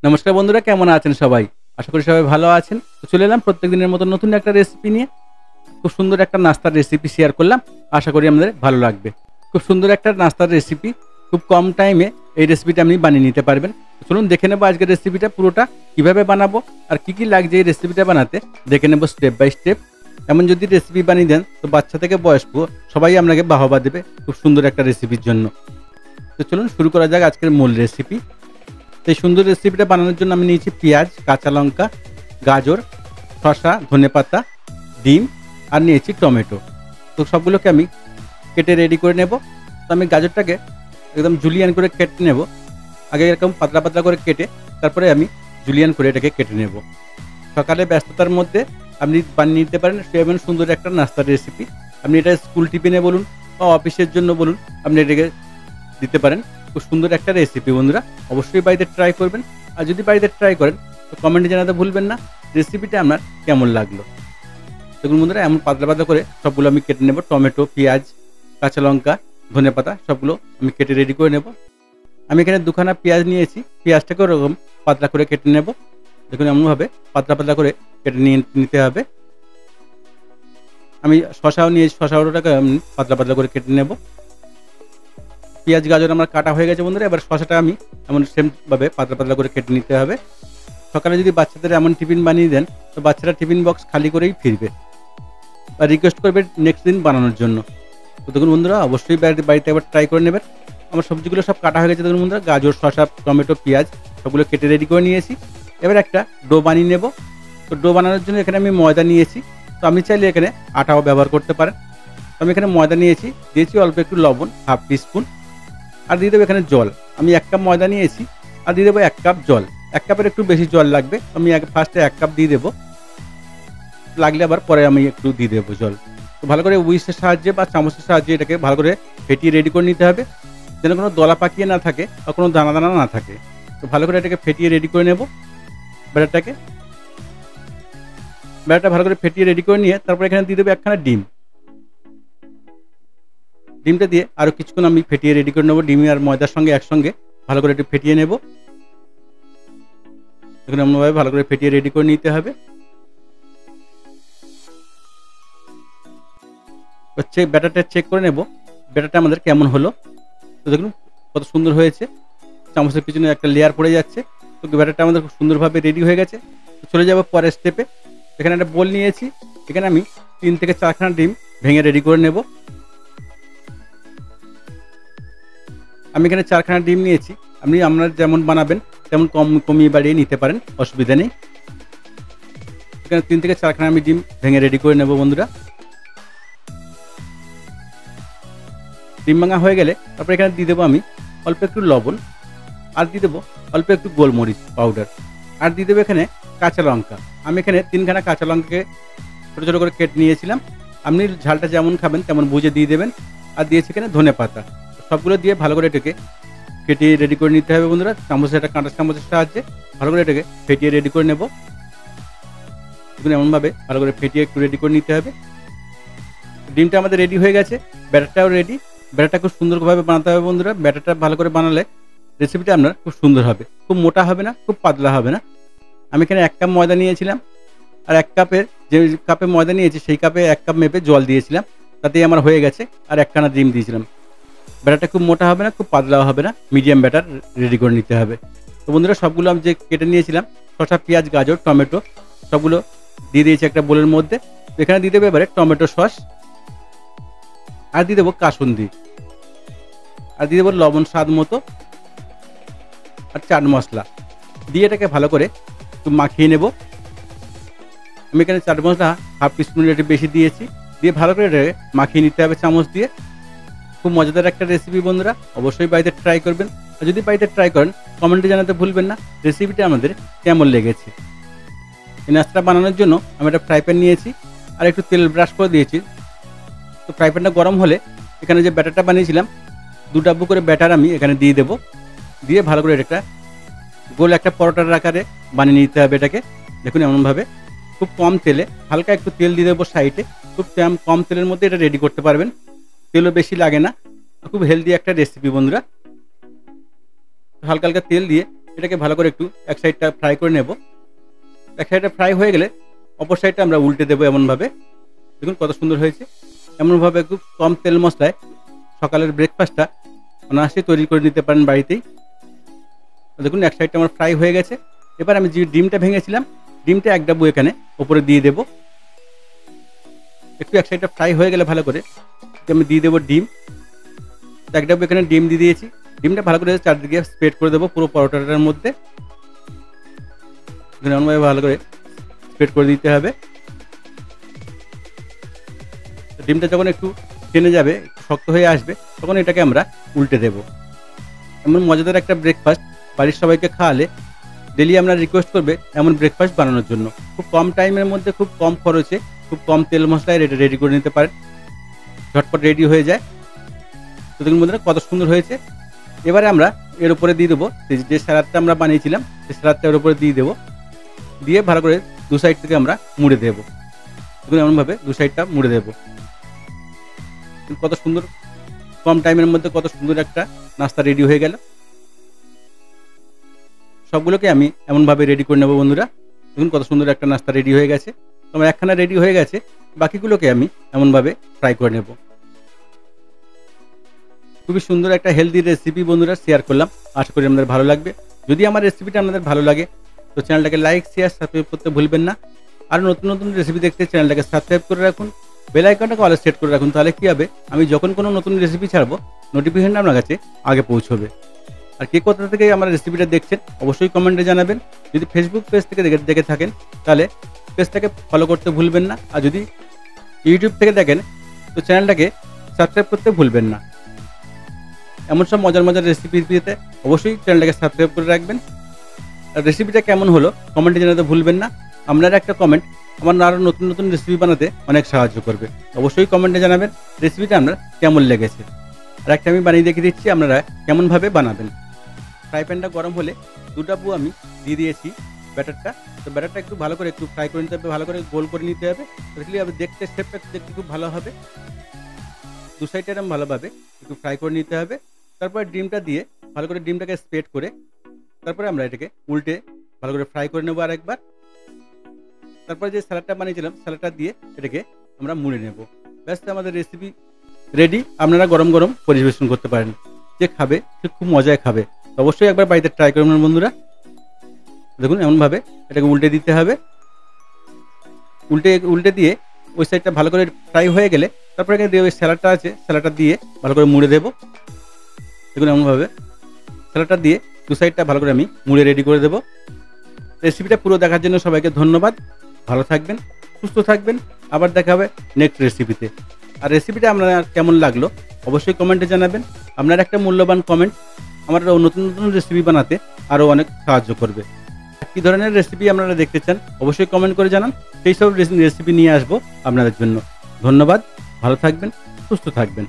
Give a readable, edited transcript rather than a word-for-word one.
নমস্কার বন্ধুরা, কেমন আছেন সবাই? আশা করি সবাই ভালো আছেন। তো চলে এলাম প্রত্যেকদিনের মতো নতুন একটা রেসিপি নিয়ে। খুব সুন্দর একটা নাস্তার রেসিপি শেয়ার করলাম। আশা করি আপনাদের ভালো লাগবে। খুব সুন্দর একটা নাস্তার রেসিপি। খুব কম টাইমে এই রেসিপিটা আপনি বানিয়ে নিতে পারবেন। তো চলুন দেখে নেব আজকের রেসিপিটা পুরোটা কিভাবে বানাবো আর কি লাগছে এই রেসিপিটা বানাতে দেখে নেব স্টেপ বাই স্টেপ। এমন যদি রেসিপি বানিয়ে দেন তো বাচ্চা থেকে বয়স্ক সবাই আপনাকে বাহবা দেবে খুব সুন্দর একটা রেসিপির জন্য। তো চলুন শুরু করা যাক আজকের মূল রেসিপি। এই সুন্দর রেসিপিটা বানানোর জন্য আমি নিয়েছি পেঁয়াজ, কাঁচা লঙ্কা, গাজর, শসা, ধনেপাতা, ডিম আর নিয়েছি টমেটো। তো সবগুলোকে আমি কেটে রেডি করে নেব। তো আমি গাজরটাকে একদম জুলিয়ান করে কেটে নেব। আগে এরকম পাতলা পাতলা করে কেটে তারপরে আমি জুলিয়ান করে এটাকে কেটে নেব। সকালে ব্যস্ততার মধ্যে আপনি বানিয়ে নিতে পারেন সেমন সুন্দর একটা নাস্তার রেসিপি। আপনি এটা স্কুল টিফিনে বলুন বা অফিসের জন্য বলুন, আপনি এটাকে দিতে পারেন। খুব সুন্দর একটা রেসিপি বন্ধুরা, অবশ্যই বাড়িতে ট্রাই করবেন। আর যদি বাড়িতে ট্রাই করেন তো কমেন্টে জানাতে ভুলবেন না রেসিপিটা আপনার কেমন লাগলো। দেখুন বন্ধুরা, এমন পাতলা পাতলা করে সবগুলো আমি কেটে নেব। টমেটো, পেঁয়াজ, কাঁচা লঙ্কা, ধনেপাতা সবগুলো আমি কেটে রেডি করে নেব। আমি এখানে দুখানা পেঁয়াজ নিয়েছি, পেঁয়াজটাকে ওরকম পাতলা করে কেটে নেব। দেখুন এমনভাবে পাতলা পাতলা করে কেটে নিতে হবে। আমি শসাও নিয়েছি, শসাটাকে আমি পাতলা পাতলা করে কেটে নেব। পেঁয়াজ গাজর আমার কাটা হয়ে গেছে বন্ধুরা। এবার শসাটা আমি এমন সেমভাবে পাতলা পাতলা করে কেটে নিতে হবে। সকালে যদি বাচ্চাদের এমন টিফিন বানিয়ে দেন তো বাচ্চারা টিফিন বক্স খালি করেই ফিরবে বা রিকোয়েস্ট করবে নেক্সট দিন বানানোর জন্য। তো দেখুন বন্ধুরা, অবশ্যই বাড়িতে একবার ট্রাই করে নেবেন। আমার সবজিগুলো সব কাটা হয়ে গেছে। দেখুন বন্ধুরা, গাজর, শসা, টমেটো, পেঁয়াজ সবগুলো কেটে রেডি করে নিয়েছি। এবার একটা ডো বানিয়ে নেব। তো ডো বানানোর জন্য এখানে আমি ময়দা নিয়েছি। তো আপনি চাইলে এখানে আটাও ব্যবহার করতে পারেন। তো আমি এখানে ময়দা দিয়েছি অল্প একটু লবণ, হাফ টিস্পুন। আর দিয়ে দেবো এখানে জল। আমি 1 কাপ ময়দা নিয়েছি আর দিয়ে দেবো 1 কাপ জল। 1 কাপের একটু বেশি জল লাগবে। আমি ফার্স্টে 1 কাপ দিয়ে দেবো, লাগলে আবার পরে আমি একটু দিয়ে দেবো জল। তো ভালো করে উইস্কের সাহায্যে বা চামচের সাহায্যে এটাকে ভালো করে ফেটিয়ে রেডি করে নিতে হবে, যেন কোনো দলা পাকিয়ে না থাকে বা কোনো দানা দানা না থাকে। তো ভালো করে এটাকে ফেটিয়ে রেডি করে নেব। ব্যাটারটা ভালো করে ফেটিয়ে রেডি করে নিয়ে তারপর এখানে দিয়ে দেবো একখানা ডিম। ডিমটা দিয়ে আরও কিছুক্ষণ আমি ফেটিয়ে রেডি করে নেবো। ডিম আর ময়দার সঙ্গে একসঙ্গে ভালো করে একটু ফেটিয়ে নেব। দেখুন এমনভাবে ভালো করে ফেটিয়ে রেডি করে নিতে হবে। ব্যাটারটা চেক করে নেব ব্যাটারটা আমাদের কেমন হলো। তো দেখুন কত সুন্দর হয়েছে, চামচের পিছনে একটা লেয়ার পড়ে যাচ্ছে। তো ব্যাটারটা আমাদের খুব সুন্দরভাবে রেডি হয়ে গেছে। তো চলে যাবো পরের স্টেপে। এখানে একটা বোল নিয়েছি, এখানে আমি 3 থেকে 4খানা ডিম ভেঙে রেডি করে নেব। আমি এখানে 4খানা ডিম নিয়েছি। আপনারা যেমন বানাবেন তেমন কমিয়ে বাড়িয়ে নিতে পারেন, অসুবিধা নেই। এখানে 3 থেকে 4খানা আমি ডিম ভেঙে রেডি করে নেব বন্ধুরা। ডিম ভাঙা হয়ে গেলে তারপর এখানে দিয়ে দেবো আমি অল্প একটু লবণ, আর দিয়ে দেবো অল্প একটু গোলমরিচ পাউডার, আর দিয়ে দেবো এখানে কাঁচা লঙ্কা। আমি এখানে 3খানা কাঁচা লঙ্কাকে ছোটো ছোটো করে কেটে নিয়েছিলাম। আপনি ঝালটা যেমন খাবেন তেমন বুঝে দিয়ে দেবেন। আর দিয়েছি এখানে ধনেপাতা। সবগুলো দিয়ে ভালো করে এটাকে ফেটিয়ে রেডি করে নিতে হবে বন্ধুরা। একটা কাঁটা চামচের সাহায্যে ভালো করে এটাকে ফেটিয়ে রেডি করে নেব। দেখুন এমনভাবে ভালো করে ফেটিয়ে একটু রেডি করে নিতে হবে। ডিমটা আমাদের রেডি হয়ে গেছে, ব্যাটারটাও রেডি। ব্যাটারটা খুব সুন্দরভাবে বানাতে হবে বন্ধুরা। ব্যাটারটা ভালো করে বানালে রেসিপিটা আপনার খুব সুন্দর হবে, খুব মোটা হবে না, খুব পাতলা হবে না। আমি এখানে 1 কাপ ময়দা নিয়েছিলাম আর 1 কাপের যে কাপে ময়দা নিয়েছি সেই কাপে 1 কাপ মেপে জল দিয়েছিলাম, তাতেই আমার হয়ে গেছে। আর 1খানা ডিম দিয়েছিলাম। ব্যাটারটা খুব মোটা হবে না, খুব পাতলাও হবে না, মিডিয়াম ব্যাটার রেডি করে নিতে হবে। তো বন্ধুরা, সবগুলো আমি যে কেটে নিয়েছিলাম শসা, পেঁয়াজ, গাজর, টমেটো সবগুলো দিয়ে দিয়েছি একটা বোলের মধ্যে। এখানে দিয়ে দেবো এবারে টমেটো সস, আর দিয়ে দেবো কাসুন্দি, আর দিয়ে দেবো লবণ স্বাদ মতো, আর চাট মশলা দিয়ে এটাকে ভালো করে একটু মাখিয়ে নেব। আমি এখানে চাট মশলা হাফ টিস্পুনের একটু বেশি দিয়েছি, দিয়ে ভালো করে এটাকে মাখিয়ে নিতে হবে চামচ দিয়ে। খুব মজাদার একটা রেসিপি বন্ধুরা, অবশ্যই বাড়িতে ট্রাই করবেন। আর যদি বাড়িতে ট্রাই করেন কমেন্টে জানাতে ভুলবেন না রেসিপিটা আমাদের কেমন লেগেছে। এই নাস্তাটা বানানোর জন্য আমি একটা ফ্রাই প্যান নিয়েছি আর একটু তেল ব্রাশ করে দিয়েছি। তো ফ্রাই প্যানটা গরম হলে এখানে যে ব্যাটারটা বানিয়েছিলাম 2 ডাব্বু করে ব্যাটার আমি এখানে দিয়ে দেবো। দিয়ে ভালো করে একটা গোল একটা পরোটার আকারে বানিয়ে নিতে হবে এটাকে। দেখুন এমনভাবে খুব কম তেলে, হালকা একটু তেল দিয়ে দেবো সাইডে। খুব কম তেলের মধ্যে এটা রেডি করতে পারবেন, তেলও বেশি লাগে না। খুব হেলদি একটা রেসিপি বন্ধুরা। হালকা হালকা তেল দিয়ে এটাকে ভালো করে একটু এক সাইডটা ফ্রাই করে নেব। এক সাইডটা ফ্রাই হয়ে গেলে অপর সাইডটা আমরা উল্টে দেবো এমনভাবে। দেখুন কত সুন্দর হয়েছে। এমনভাবে একটু কম তেল মশলায় সকালের ব্রেকফাস্টটা অনায়াসে তৈরি করে নিতে পারেন বাড়িতেই। দেখুন এক সাইডটা আমার ফ্রাই হয়ে গেছে। এবার আমি যে ডিমটা ভেঙেছিলাম, ডিমটা এক ডাব্বু এখানে ওপরে দিয়ে দেবো। একটু এক সাইডটা ফ্রাই হয়ে গেলে ভালো করে আমি দিয়ে দেবো ডিম। এক ডাব্বু এখানে ডিম দিয়ে দিয়েছি। ডিমটা ভালো করে চারদিকে স্প্রেড করে দেবো পুরো পরোটাটার মধ্যে। এমনভাবে ভালো করে স্প্রেড করে দিতে হবে। ডিমটা যখন একটু টেনে যাবে, একটু শক্ত হয়ে আসবে, তখন এটাকে আমরা উল্টে দেব। এমন মজাদার একটা ব্রেকফাস্ট বাড়ির সবাইকে খাওয়ালে ডেলি আমরা রিকোয়েস্ট করবে এমন ব্রেকফাস্ট বানানোর জন্য। খুব কম টাইমের মধ্যে, খুব কম খরচে, খুব কম তেল মশলায় এটা রেডি করে নিতে পারেন। ঝটপট রেডি হয়ে যায়। তো দেখুন বন্ধুরা কত সুন্দর হয়েছে। এবারে আমরা এর উপরে দিয়ে দেবো যে স্যালাডটা আমরা বানিয়েছিলাম, সেই স্যালাডটা এর উপরে দিয়ে দেবো। দিয়ে ভালো করে দু সাইড থেকে আমরা মুড়ে দেবো। দেখুন এমনভাবে দু সাইডটা মুড়ে দেবো। কত সুন্দর, কম টাইমের মধ্যে কত সুন্দর একটা নাস্তা রেডি হয়ে গেল। সবগুলোকে আমি এমনভাবে রেডি করে নেবো বন্ধুরা। দেখুন কত সুন্দর একটা নাস্তা রেডি হয়ে গেছে। আমার একখানা রেডি হয়ে গেছে, বাকিগুলোকে আমি এমনভাবে ফ্রাই করে নেব। খুবই সুন্দর একটা হেলদি রেসিপি বন্ধুরা শেয়ার করলাম। আশা করি আপনাদের ভালো লাগবে। যদি আমার রেসিপিটা আপনাদের ভালো লাগে তো চ্যানেলটাকে লাইক, শেয়ার, সাবস্ক্রাইব করতে ভুলবেন না। আর নতুন নতুন রেসিপি দেখতে চ্যানেলটাকে সাবস্ক্রাইব করে রাখুন, বেল আইকনটাকে অলে সেট করে রাখুন। তাহলে কী হবে, আমি যখন কোনো নতুন রেসিপি ছাড়বো নোটিফিকেশনটা আপনার কাছে আগে পৌঁছবে। আর কে কোথা থেকে আমার রেসিপিটা দেখছেন অবশ্যই কমেন্টে জানাবেন। যদি ফেসবুক পেজ থেকে দেখে থাকেন তাহলে পেজটাকে ফলো করতে ভুলবেন না। আর যদি ইউটিউব থেকে দেখেন তো চ্যানেলটাকে সাবস্ক্রাইব করতে ভুলবেন না। এমন সব মজার মজার রেসিপি পেতে অবশ্যই চ্যানেলটাকে সাবস্ক্রাইব করে রাখবেন। আর রেসিপিটা কেমন হলো কমেন্টে জানাতে ভুলবেন না। আপনার একটা কমেন্ট আমার আরও নতুন নতুন রেসিপি বানাতে অনেক সাহায্য করবে। অবশ্যই কমেন্টে জানাবেন রেসিপিটা আপনার কেমন লেগেছে। আর একটা আমি বানিয়ে দেখিয়ে দিচ্ছি আপনারা কেমনভাবে বানাবেন। ফ্রাই প্যানটা গরম হলে দু ডাব্বু আমি দিয়ে দিয়েছি ব্যাটারটা। তো ব্যাটারটা একটু ভালো করে একটু ফ্রাই করে নিতে হবে, ভালো করে গোল করে নিতে হবে। তাহলে হবে দেখতে, শেপটা দেখতে খুব ভালো হবে। দু সাইডে এরকম ভালোভাবে একটু ফ্রাই করে নিতে হবে। তারপরে ডিমটা দিয়ে ভালো করে ডিমটাকে স্প্রেড করে তারপরে আমরা এটাকে উল্টে ভালো করে ফ্রাই করে নেবো আরেকবার। তারপরে যে স্যালাডটা বানিয়েছিলাম স্যালাডটা দিয়ে এটাকে আমরা মুড়ে নেব। ব্যাস আমাদের রেসিপি রেডি। আপনারা গরম গরম পরিবেশন করতে পারেন। যে খাবে সে খুব মজায় খাবে। অবশ্যই একবার বাড়িতে ট্রাই করবেন বন্ধুরা। দেখুন এমনভাবে এটাকে উল্টে দিতে হবে। উল্টে দিয়ে ওই সাইডটা ভালো করে ফ্রাই হয়ে গেলে তারপরে এখানে ওই স্যালাডটা আছে স্যালাডটা দিয়ে ভালো করে মুড়ে দেবো। দেখুন এমনভাবে স্যালাডটা দিয়ে দু সাইডটা ভালো করে আমি মুড়ে রেডি করে দেবো। রেসিপিটা পুরো দেখার জন্য সবাইকে ধন্যবাদ। ভালো থাকবেন, সুস্থ থাকবেন। আবার দেখা হবে নেক্সট রেসিপিতে। আর রেসিপিটা আপনার কেমন লাগলো অবশ্যই কমেন্টে জানাবেন। আপনার একটা মূল্যবান কমেন্ট আমার নতুন নতুন রেসিপি বানাতে আরও অনেক সাহায্য করবে। কী ধরনের রেসিপি আপনারা দেখতে চান অবশ্যই কমেন্ট করে জানান। সেই সব রেসিপি নিয়ে আসবো আপনাদের জন্য। ধন্যবাদ, ভালো থাকবেন, সুস্থ থাকবেন।